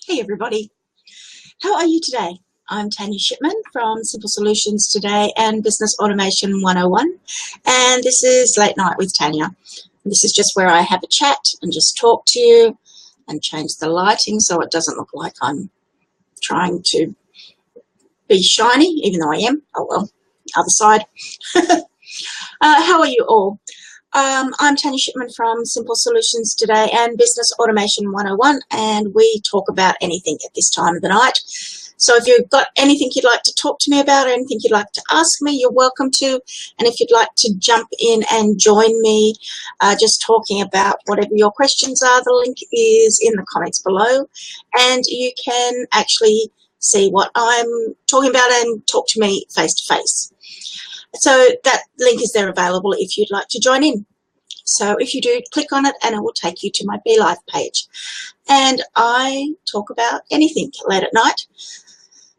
Hey everybody, how are you today? I'm Tania Shipman from Simple Solutions Today and Business Automation 101, and this is Late Night with Tania. This is just where I have a chat and just talk to you and change the lighting so it doesn't look like I'm trying to be shiny, even though I am. Oh well, other side. How are you all? I'm Tania Shipman from Simple Solutions Today and Business Automation 101, and we talk about anything at this time of the night. So if you've got anything you'd like to talk to me about or anything you'd like to ask me, you're welcome to. And if you'd like to jump in and join me just talking about whatever your questions are, the link is in the comments below, and you can actually see what I'm talking about and talk to me face to face. So that link is there available if you'd like to join in. So if you do, click on it and it will take you to my Be Live page. And I talk about anything late at night,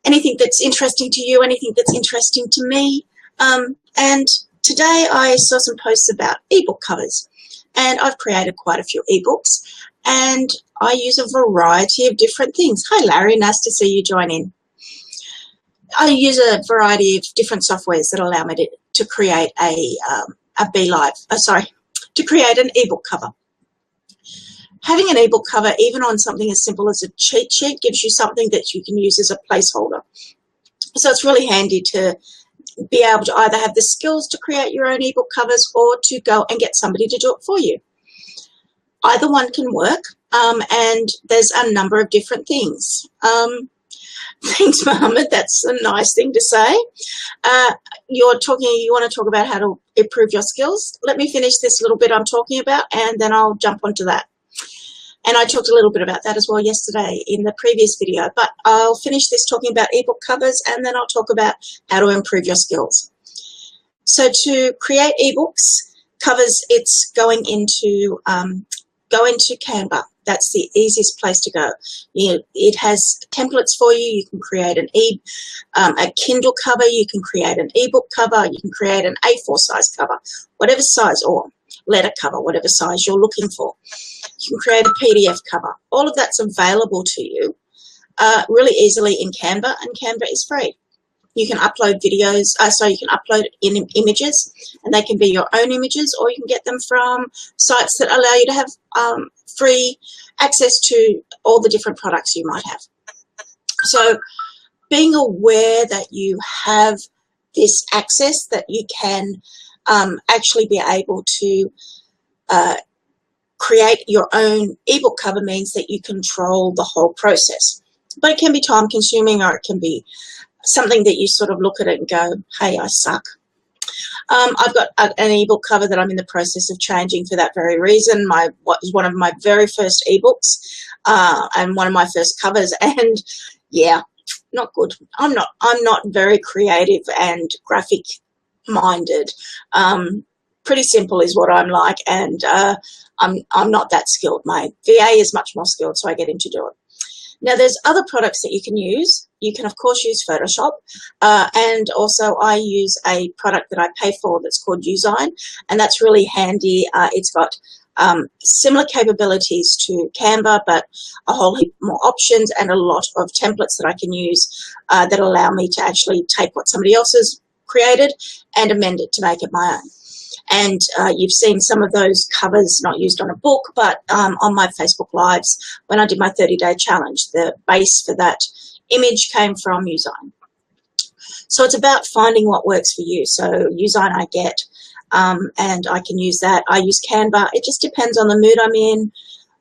anything that's interesting to you, anything that's interesting to me. And today I saw some posts about ebook covers, and I've created quite a few ebooks, and I use a variety of different things. Hi Larry, nice to see you join in. I use a variety of different softwares that allow me to create to create an ebook cover. Having an ebook cover, even on something as simple as a cheat sheet, gives you something that you can use as a placeholder. So it's really handy to be able to either have the skills to create your own ebook covers or to go and get somebody to do it for you. Either one can work, and there's a number of different things. Thanks, Mohammed. That's a nice thing to say. You want to talk about how to improve your skills? Let me finish this little bit I'm talking about, and then I'll jump onto that. And I talked a little bit about that as well yesterday in the previous video, but I'll finish this talking about ebook covers, and then I'll talk about how to improve your skills. So to create ebooks covers, it's go into Canva. That's the easiest place to go. It has templates for you. You can create a Kindle cover. You can create an ebook cover. You can create an A4 size cover, whatever size, or letter cover, whatever size you're looking for. You can create a PDF cover. All of that's available to you really easily in Canva, and Canva is free. You can upload videos, so you can upload images, and they can be your own images, or you can get them from sites that allow you to have free access to all the different products you might have. So being aware that you have this access, that you can actually be able to create your own ebook cover, means that you control the whole process. But it can be time consuming, or it can be something that you sort of look at it and go, hey, I suck. I've got an ebook cover that I'm in the process of changing for that very reason. What was one of my very first ebooks and one of my first covers, and yeah, not good. I'm not very creative and graphic minded. Pretty simple is what I'm like, and I'm not that skilled. My VA is much more skilled, so I get him to do it. Now, there's other products that you can use. You can, of course, use Photoshop, and also I use a product that I pay for that's called Usign, and that's really handy. It's got similar capabilities to Canva, but a whole heap more options and a lot of templates that I can use that allow me to actually take what somebody else has created and amend it to make it my own. And you've seen some of those covers not used on a book, but on my Facebook Lives when I did my 30-day challenge. The base for that image came from Usign. So it's about finding what works for you. So Usign I get, and I can use that. I use Canva. It just depends on the mood I'm in,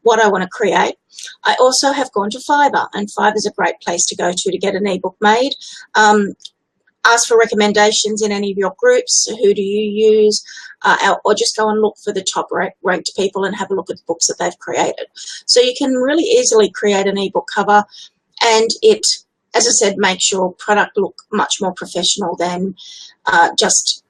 what I want to create. I also have gone to Fiverr, and Fiverr is a great place to go to get an ebook made. Ask for recommendations in any of your groups. Who do you use? Or just go and look for the top ranked people and have a look at the books that they've created. So you can really easily create an ebook cover, and it, as I said, makes your product look much more professional than just,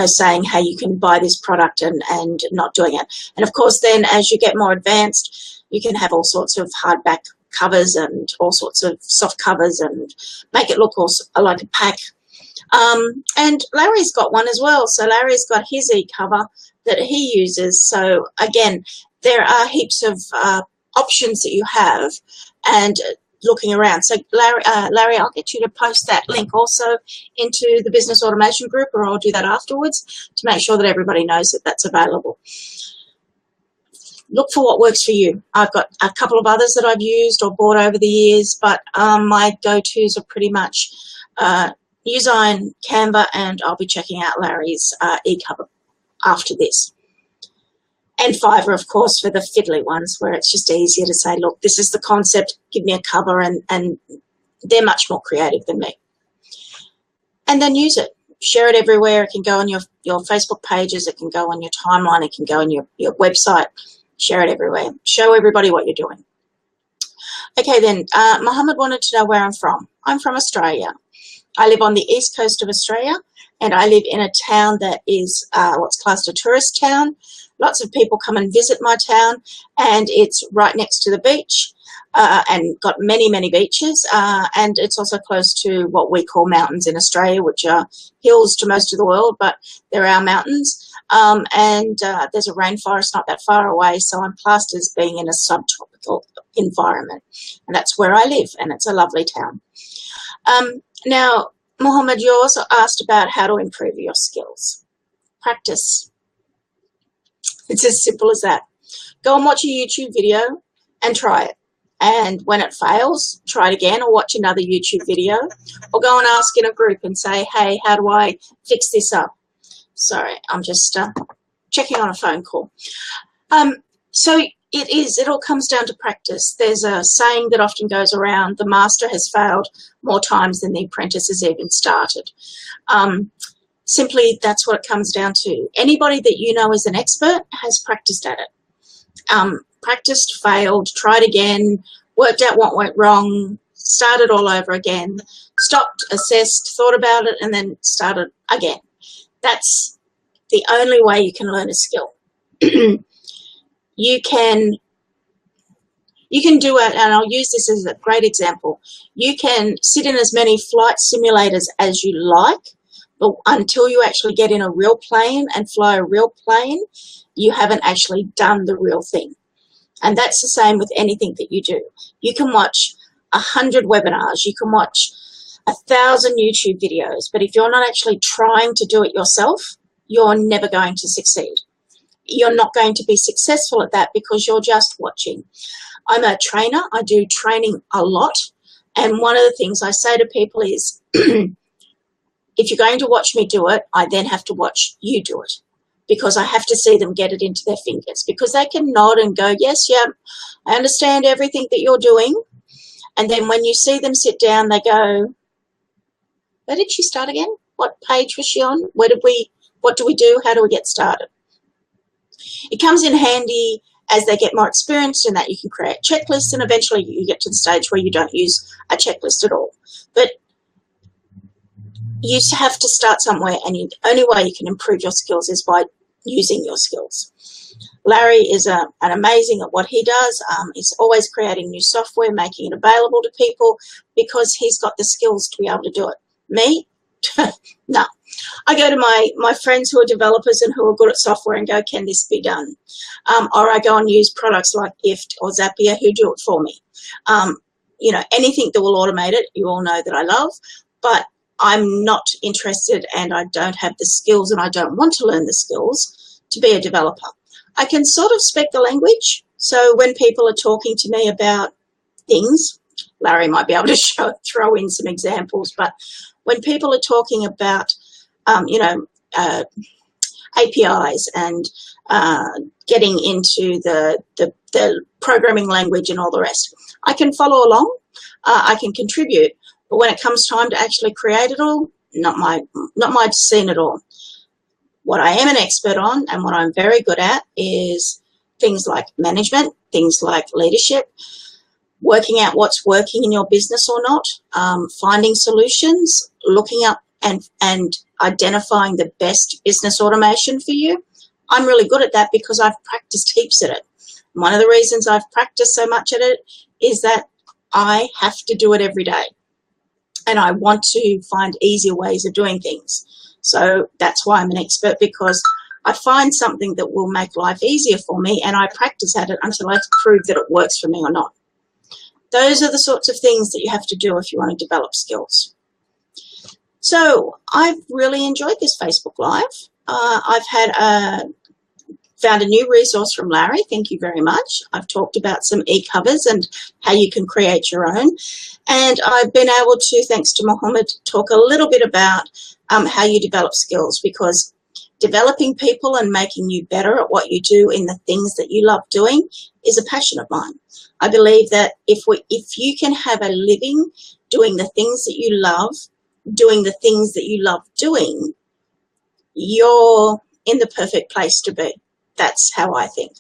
saying, hey, you can buy this product and not doing it. And of course, then as you get more advanced, you can have all sorts of hardback covers and all sorts of soft covers and make it look also like a pack. And Larry's got one as well. So Larry's got his e-cover that he uses. So again, there are heaps of options that you have, and looking around. So Larry, I'll get you to post that link also into the business automation group, or I'll do that afterwards to make sure that everybody knows that that's available. Look for what works for you. I've got a couple of others that I've used or bought over the years, but my go-tos are pretty much Usign, Canva, and I'll be checking out Larry's eCover after this. And Fiverr, of course, for the fiddly ones where it's just easier to say, look, this is the concept, give me a cover, and they're much more creative than me. And then use it. Share it everywhere. It can go on your Facebook pages. It can go on your timeline. It can go on your website. Share it everywhere. Show everybody what you're doing. Okay, then, Mohammed wanted to know where I'm from. I'm from Australia. I live on the east coast of Australia, and I live in a town that is what's classed a tourist town. Lots of people come and visit my town, and it's right next to the beach and got many, many beaches. And it's also close to what we call mountains in Australia, which are hills to most of the world, but they're our mountains. And there's a rainforest not that far away, so I'm classed as being in a subtropical environment. And that's where I live, and it's a lovely town. Now, Mohammed, you also asked about how to improve your skills. Practice. It's as simple as that. Go and watch a YouTube video and try it. And when it fails, try it again or watch another YouTube video, or go and ask in a group and say, hey, how do I fix this up? Sorry, I'm just checking on a phone call. So it all comes down to practice. There's a saying that often goes around, the master has failed more times than the apprentice has even started. Simply, that's what it comes down to. Anybody that you know is an expert has practiced at it. Practiced, failed, tried again, worked out what went wrong, started all over again, stopped, assessed, thought about it, and then started again. That's the only way you can learn a skill. You can do it, and I'll use this as a great example. You can sit in as many flight simulators as you like, but until you actually get in a real plane and fly a real plane, you haven't actually done the real thing. And that's the same with anything that you do. You can watch 100 webinars, you can watch 1,000 YouTube videos, but if you're not actually trying to do it yourself, you're never going to succeed. You're not going to be successful at that because you're just watching. I'm a trainer. I do training a lot. And one of the things I say to people is, if you're going to watch me do it, I then have to watch you do it, because I have to see them get it into their fingers, because they can nod and go, yes, yeah, I understand everything that you're doing. And then when you see them sit down, they go, where did she start again? What page was she on? What do we do? How do we get started? It comes in handy as they get more experienced in that you can create checklists, and eventually you get to the stage where you don't use a checklist at all. But you have to start somewhere, and the only way you can improve your skills is by using your skills. Larry is an amazing at what he does. He's always creating new software, making it available to people, because he's got the skills to be able to do it. Me? No. I go to my friends who are developers and who are good at software and go, can this be done? Or I go and use products like IFT or Zapier who do it for me. Anything that will automate it, you all know that I love, but I'm not interested, and I don't have the skills, and I don't want to learn the skills to be a developer. I can sort of speak the language, so when people are talking to me about things, Larry might be able to throw in some examples, but when people are talking about, APIs and getting into the programming language and all the rest, I can follow along, I can contribute, but when it comes time to actually create it all, not my scene at all. What I am an expert on and what I'm very good at is things like management, things like leadership, working out what's working in your business or not, finding solutions, looking up and identifying the best business automation for you. I'm really good at that because I've practiced heaps at it. One of the reasons I've practiced so much at it is that I have to do it every day, and I want to find easier ways of doing things. So that's why I'm an expert, because I find something that will make life easier for me, and I practice at it until I prove that it works for me or not. Those are the sorts of things that you have to do if you want to develop skills. So I've really enjoyed this Facebook Live. I've found a new resource from Larry. Thank you very much. I've talked about some e-covers and how you can create your own. And I've been able to, thanks to Mohammed, talk a little bit about how you develop skills, because developing people and making you better at what you do in the things that you love doing is a passion of mine. I believe that if you can have a living doing the things that you love, doing the things that you love doing, you're in the perfect place to be. That's how I think.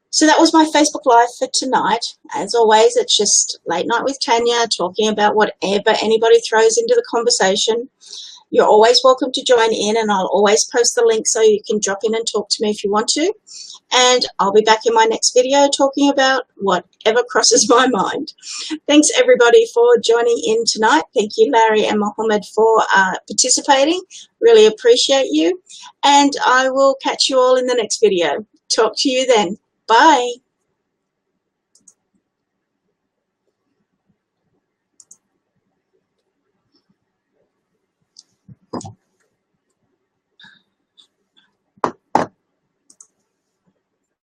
So that was my Facebook Live for tonight. As always, it's just late night with Tania, talking about whatever anybody throws into the conversation. You're always welcome to join in, and I'll always post the link so you can drop in and talk to me if you want to. And I'll be back in my next video talking about whatever crosses my mind. Thanks everybody for joining in tonight. Thank you, Larry and Mohammed, for participating. Really appreciate you. And I will catch you all in the next video. Talk to you then. Bye.